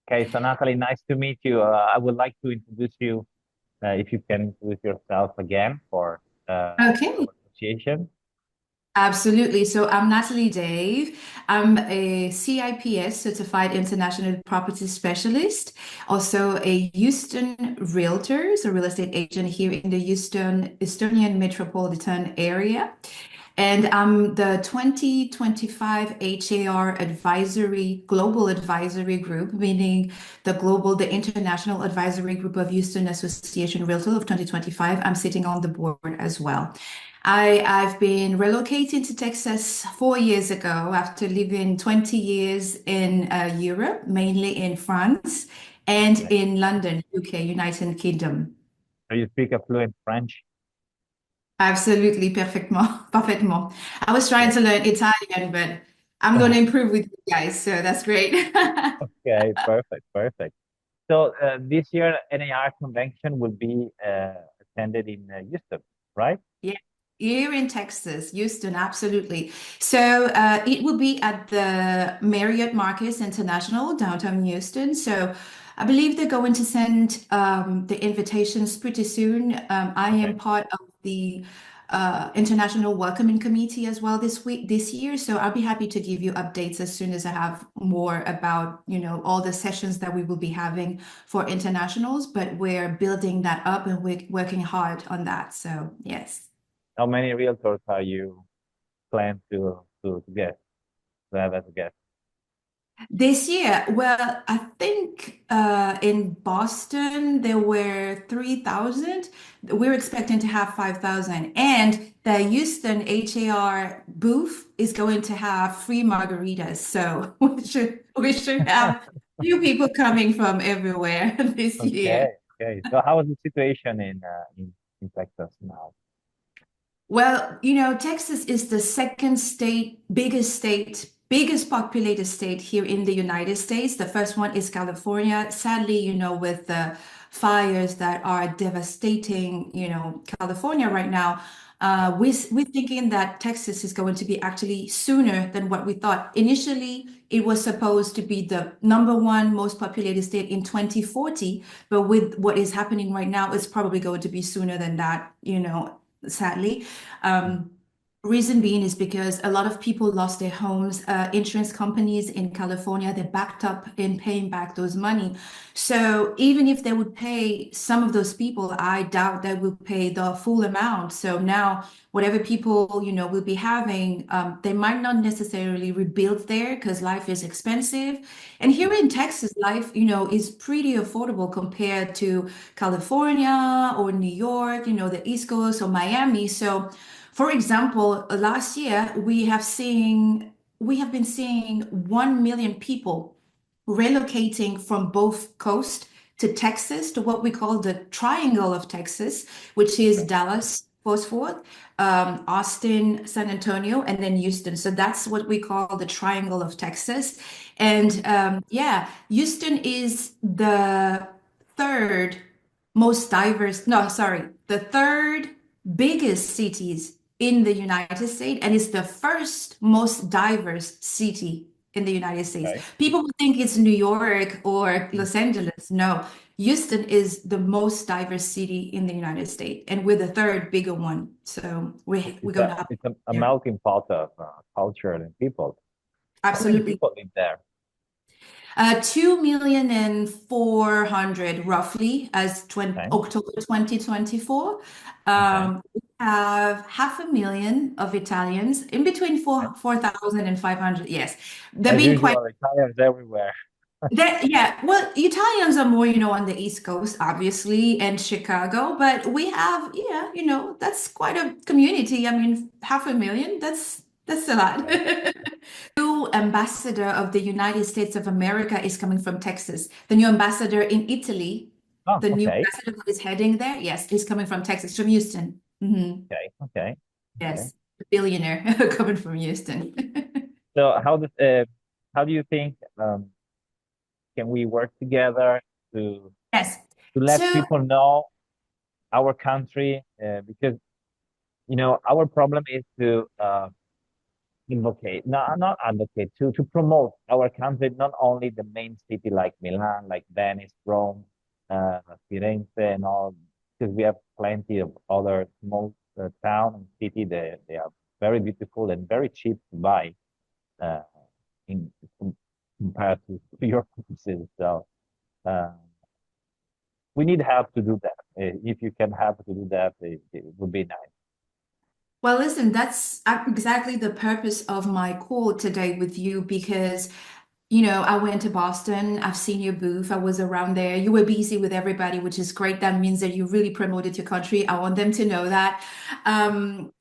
Okay, so Natalie, nice to meet you. I would like to introduce you, if you can introduce yourself again for Okay, our association. absolutely. So I'm Nathalie Dave. I'm a CIPS certified international property specialist, also a Houston realtor, so real estate agent here in the Houston Estonian metropolitan area. And I'm the 2025 HAR advisory, global advisory group, meaning the international advisory group of Houston Association Realtor of 2025. I'm sitting on the board as well. I've been relocating to Texas 4 years ago after living 20 years in Europe, mainly in France and Okay. in London, UK, United Kingdom. So you speak a fluent French? Absolutely, parfaitement. I was trying Yeah. to learn Italian, but I'm going to improve with you guys, so that's great. Okay, perfect, perfect. So this year, NAR convention will be attended in Houston, right? Yeah, here in Texas, Houston, absolutely. So it will be at the Marriott Marcus International, downtown Houston. So I believe they're going to send the invitations pretty soon. I Okay. am part of the International Welcoming Committee as well this year. So I'll be happy to give you updates as soon as I have more about, all the sessions that we will be having for internationals. But we're building that up and we're working hard on that. So yes. How many realtors are you plan to get, to have as a guest? This year, well, I think in Boston there were 3,000. We're expecting to have 5,000. And the Houston HAR booth is going to have free margaritas. So we should have few people coming from everywhere this Okay, year. okay. So how is the situation in Texas now? Well, Texas is the second biggest populated state here in the United States. The first one is California. Sadly, with the fires that are devastating, California right now, we're thinking that Texas is going to be actually sooner than what we thought. Initially, it was supposed to be the number one most populated state in 2040, but with what is happening right now, it's probably going to be sooner than that, sadly. Um, Reason being is because a lot of people lost their homes. Insurance companies in California, they're backed up in paying back those money. So even if they would pay some of those people, I doubt they will pay the full amount. So now, whatever people, will be having, they might not necessarily rebuild there because life is expensive. And here Yeah. in Texas, life, is pretty affordable compared to California or New York, the East Coast or Miami. So for example, last year we have been seeing 1 million people relocating from both coast to Texas to what we call the Triangle of Texas, which is Okay. Dallas, Fort Worth, Austin, San Antonio, and then Houston. So that's what we call the Triangle of Texas. And yeah, Houston is the third most diverse, no, sorry, the third biggest cities in the United States, and it's the first most diverse city in the United States. Okay. People would think it's New York or Mm. Los Angeles. No, Houston is the most diverse city in the United States, and we're the third bigger one. So we're It's going to have a there. melting pot of culture and people. How many Absolutely. people live there? 2,400,000 roughly as Okay. October 2024. Okay. We have 500,000 of Italians in between Okay. 4,000 and 500. Yes, they're As being quite. usual, Italians everywhere. Yeah, well, Italians are more, on the East Coast, obviously, and Chicago, but we have, yeah, that's quite a community. I mean, 500,000, that's a lot. Okay. New ambassador of the United States of America is coming from Texas. The new ambassador in Italy, Oh, the new okay. ambassador who is heading there, yes, is coming from Texas, from Houston. Okay. Okay. Okay. Yes, a billionaire coming from Houston. So how do you think can we work together to Yes. to let So, people know our country? Because our problem is to advocate, no, not advocate, to promote our country, not only the main city like Milan, like Venice, Rome, Firenze, and all, because we have plenty of other small town and city. They are very beautiful and very cheap to buy uh, in compared to your places. So uh, we need help to do that. If you can help to do that, it would be nice. Well, listen, that's exactly the purpose of my call today with you because, I went to Boston. I've seen your booth. I was around there. You were busy with everybody, which is great. That means that you really promoted your country. I want them to know that. Um,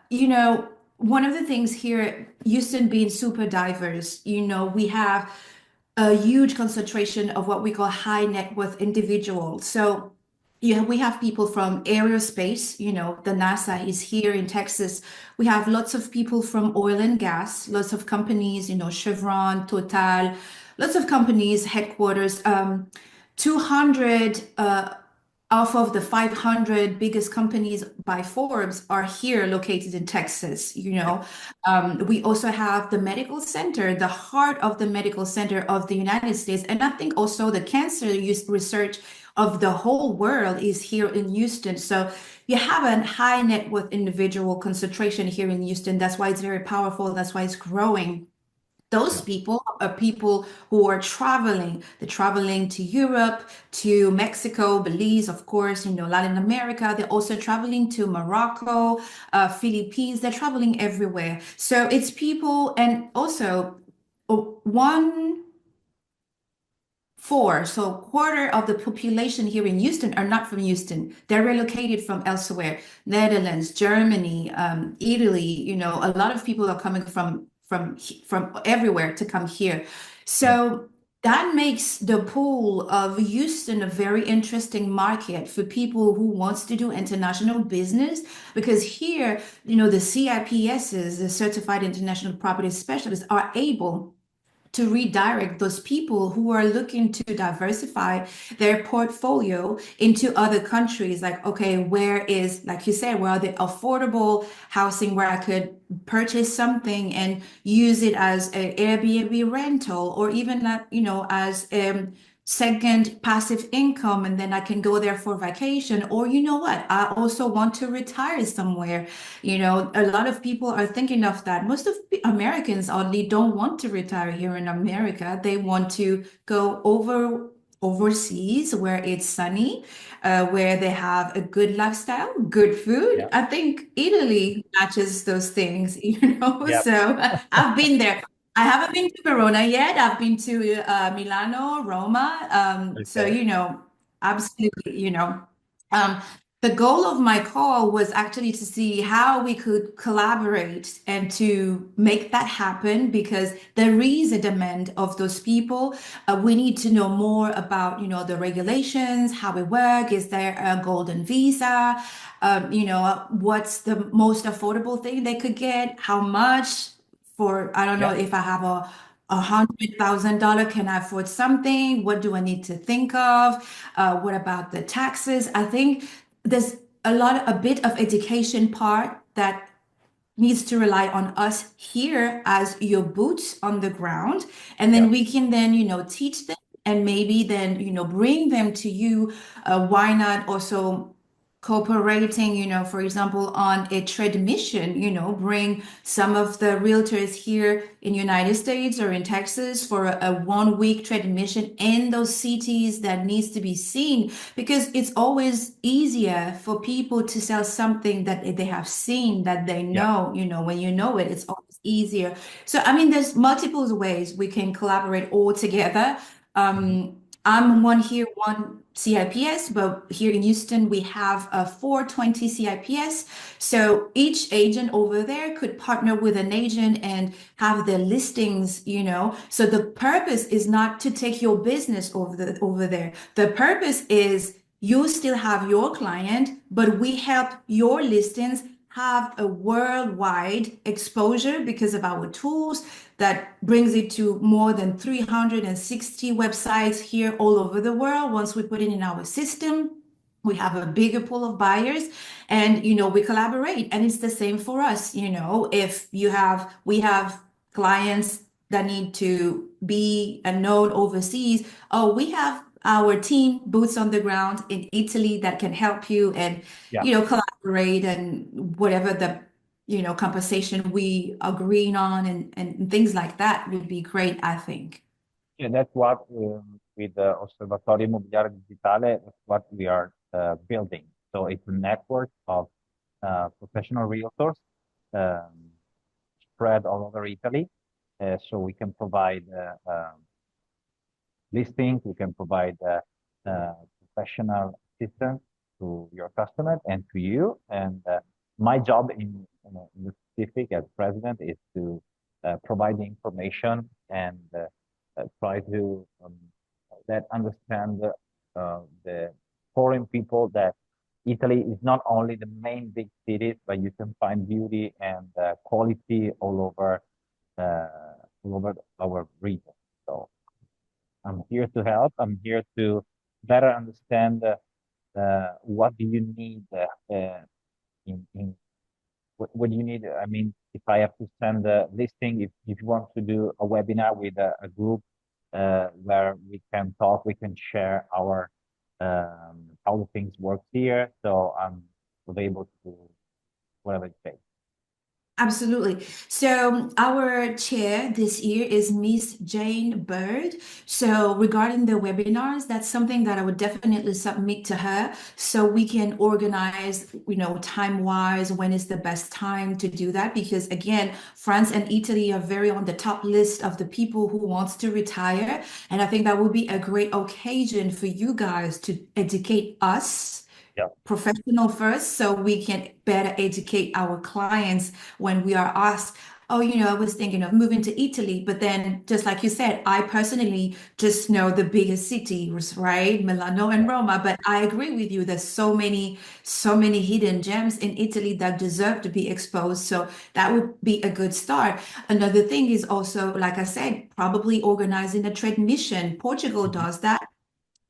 you know, one of the things here, Houston being super diverse, we have a huge concentration of what we call high net worth individuals. So we have people from aerospace, the NASA is here in Texas. We have lots of people from oil and gas, lots of companies, Chevron, Total, lots of companies, headquarters. 200 off of the 500 biggest companies by Forbes are here located in Texas. We also have the medical center, the heart of the medical center of the United States. And I think also the cancer research of the whole world is here in Houston. So you have a high net worth individual concentration here in Houston. That's why it's very powerful. That's why it's growing. Those Yeah. people are people who are traveling. They're traveling to Europe, to Mexico, Belize, of course, Latin America. They're also traveling to Morocco, Philippines. They're traveling everywhere. So it's people, and also one four, so quarter of the population here in Houston are not from Houston. They're relocated from elsewhere, Netherlands, Germany, Italy. A lot of people are coming from everywhere to come here. Yeah. So that makes the pool of Houston a very interesting market for people who wants to do international business because here, the CIPSs, the Certified International Property Specialists, are able to redirect those people who are looking to diversify their portfolio into other countries. Like, okay, where is, like you said, where are the affordable housing where I could purchase something and use it as an Airbnb rental or even as second passive income, and then I can go there for vacation. Or you know what? I also want to retire somewhere. A lot of people are thinking of that. Most of Americans oddly don't want to retire here in America. They want to go overseas where it's sunny, where they have a good lifestyle, good food. Yeah. I think Italy matches those things, Yeah. So I've been there. I haven't been to Verona yet. I've been to Milano, Roma. So, Okay. absolutely, Um, the goal of my call was actually to see how we could collaborate and to make that happen because there is a demand of those people. We need to know more about, the regulations, how it works. Is there a golden visa? What's the most affordable thing they could get? How much? For I don't know Yeah. if I have $100,000, can I afford something? What do I need to think of? What about the taxes? I think there's a bit of education part that needs to rely on us here as your boots on the ground. And Yeah. then we can then, teach them and maybe then, bring them to you. Why not also cooperating, for example, on a trade mission, bring some of the realtors here in United States or in Texas for a 1 week trade mission in those cities that needs to be seen because it's always easier for people to sell something that they have seen that they Yeah. know, when you know it, it's always easier. So, I mean, there's multiple ways we can collaborate all together. Mhm. I'm one here, one CIPS, but here in Houston, we have a 420 CIPS. So each agent over there could partner with an agent and have their listings, So the purpose is not to take your business over there. The purpose is you still have your client, but we help your listings have a worldwide exposure because of our tools that brings it to more than 360 websites here all over the world once we put it in our system. We have a bigger pool of buyers, and we collaborate, and it's the same for us. If we have clients that need to be known overseas. Oh, we have our team boots on the ground in Italy that can help you, and Yeah. collaborate, and whatever the compensation we agreeing on, and things like that would be great, I think. Yeah, that's what with the Osservatorio Immobiliare Digitale, that's what we are building. So it's a network of professional realtors um, spread all over Italy. So we can provide listings, we can provide professional assistance to your customers and to you. And my job in the specific as president is to provide the information and try to that understand the foreign people that Italy is not only the main big cities, but you can find beauty and quality uh, all over our region. So I'm here to help. I'm here to better understand what do you need in what do you need. I mean, if I have to send a listing, if you want to do a webinar with a group where we can talk, we can share our how the things work here. So I'm available to whatever it takes. Absolutely. So our chair this year is Miss Jane Bird. So regarding the webinars, that's something that I would definitely submit to her so we can organize, time-wise, when is the best time to do that. Because again, France and Italy are very on the top list of the people who wants to retire. And I think that would be a great occasion for you guys to educate us Yeah. professional first so we can better educate our clients when we are asked, oh, I was thinking of moving to Italy, but then just like you said, I personally just know the biggest cities, right? Milano and Roma, but I agree with you. There's so many hidden gems in Italy that deserve to be exposed. So that would be a good start. Another thing is also, like I said, probably organizing a trade mission. Portugal Mhm. does that.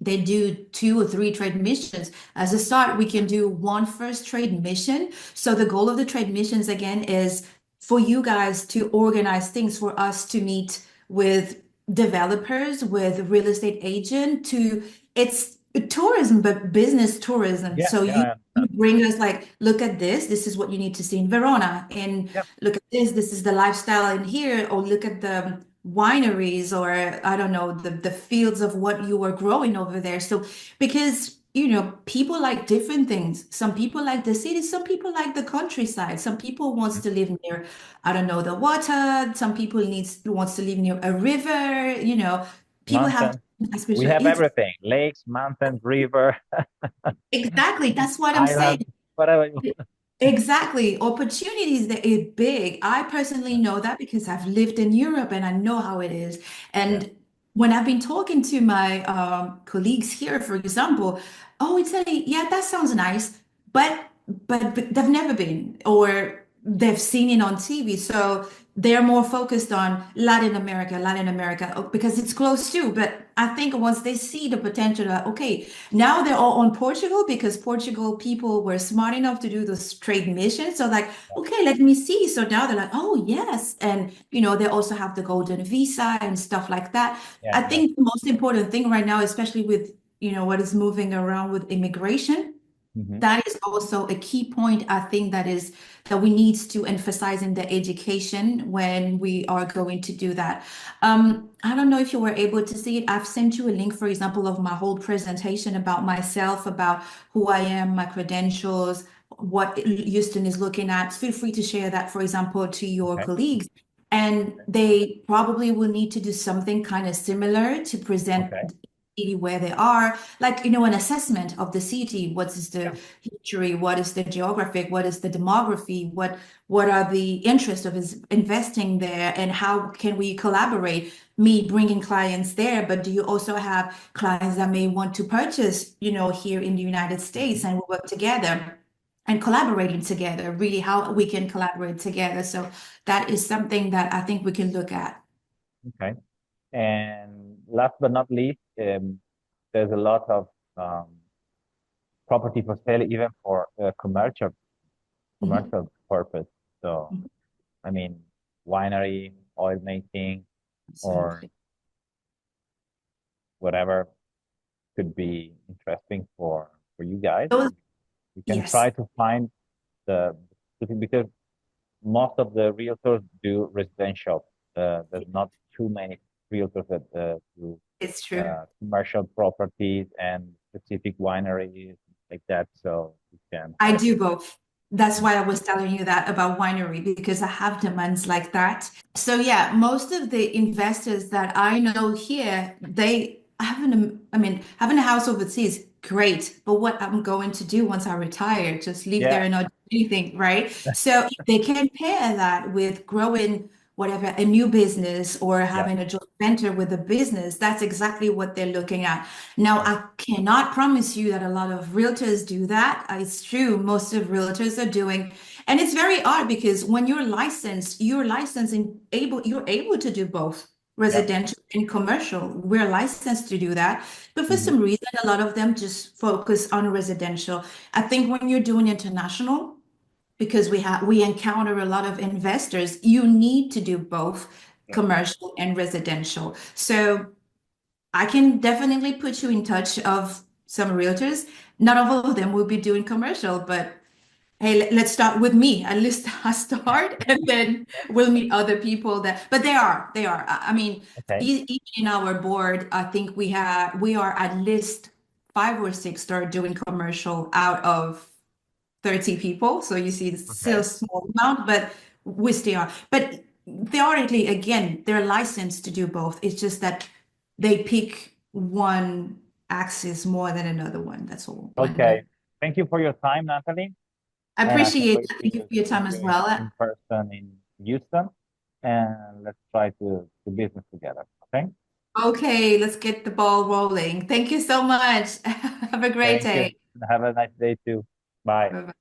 They do 2 or 3 trade missions. As a start, we can do one first trade mission. So the goal of the trade missions again is for you guys to organize things for us to meet with developers, with real estate agent to it's tourism, but business tourism. Yeah, So yeah, I you understand. bring us like, look at this. This is what you need to see in Verona. And Yeah. look at this. This is the lifestyle in here. Or look at the wineries, or I don't know, the fields of what you are growing over there. So because people like different things. Some people like the city, some people like the countryside, some people wants Mhm. to live near, I don't know, the water, some people wants to live near a river, people have Mountain. We especially have it's everything: lakes, mountains, river, exactly that's what I'm saying. island, whatever you want. Exactly. Opportunities that are big. I personally Yeah, know that because I've lived in Europe and I know how it is. yeah, And when I've been talking to my colleagues here, for example, oh, Italy, yeah, that sounds nice, but but they've never been, or they've seen it on TV. So they're more focused on Latin America, because it's close too. But I think once they see the potential, okay, now they're all on Portugal because Portugal people were smart enough to do those trade missions. So like, okay, let me see. So now they're like, oh yes. And they also have the golden visa and stuff like that. yeah, I yeah. think the most important thing right now, especially with, what is moving around with immigration, Hmm. that is also a key point, I think, that we need to emphasize in the education when we are going to do that. I don't know if you were able to see it. I've sent you a link, for example, of my whole presentation about myself, about who I am, my credentials, what Houston is looking at. Feel free to share that, for example, to your Okay, colleagues. And they probably will need to do something kind of similar to present okay. the city where they are, like, an assessment of the city. What is Yeah. the history? What is the geographic? What is the demography? What are the interests of investing there? And how can we collaborate? Me bringing clients there, but do you also have clients that may want to purchase, here in the United Mhm. States, and we work together and collaborating together, really how we can collaborate together. So that is something that I think we can look at. Okay. And last but not least, there's a lot of um, property for sale, even for Mhm. commercial purpose. So, Mhm. I mean, winery, oil making, or Absolutely. whatever could be interesting for you guys. Those, You can yes, try to find the because most of the realtors do residential. There's not too many realtors that do it's true. commercial properties and specific wineries like that. So you can I have. do both. That's why I was telling you that about winery because I have demands like that. So yeah, most of the investors that I know here, they having I mean, having a house overseas, great. But what I'm going to do once I retire, just live there Yeah, and not do anything, right? So if they can pair that with growing whatever, a new business or yeah, having a joint venture with a business, that's exactly what they're looking at. Now, yeah. I cannot promise you that a lot of realtors do that. It's true, most of realtors are doing, and it's very odd because when you're licensed and you're able to do both Yeah. residential and commercial. We're licensed to do that, but for Mhm. some reason, a lot of them just focus on residential. I think when you're doing international, because we encounter a lot of investors, you need to do both Yeah. commercial and residential. So I can definitely put you in touch of some realtors. Not all of them will be doing commercial, but hey, let's start with me. At least I start, and then we'll meet other people that. But they are. I mean, Okay. each in our board, I think we are at least five or six that are doing commercial out of 30 people. So you see, it's still a Okay. small amount, but we still are. But theoretically, again, they're licensed to do both. It's just that they pick one axis more than another one. That's all. Okay. Thank you for your time, Natalie. I And I can't appreciate wait that. Thank you to for your meet time you as well. in person in Houston. And let's try to do business together. Okay. Okay, let's get the ball rolling. Thank you so much. Have a great Thank you. day. Have a nice day too. Bye. Bye-bye.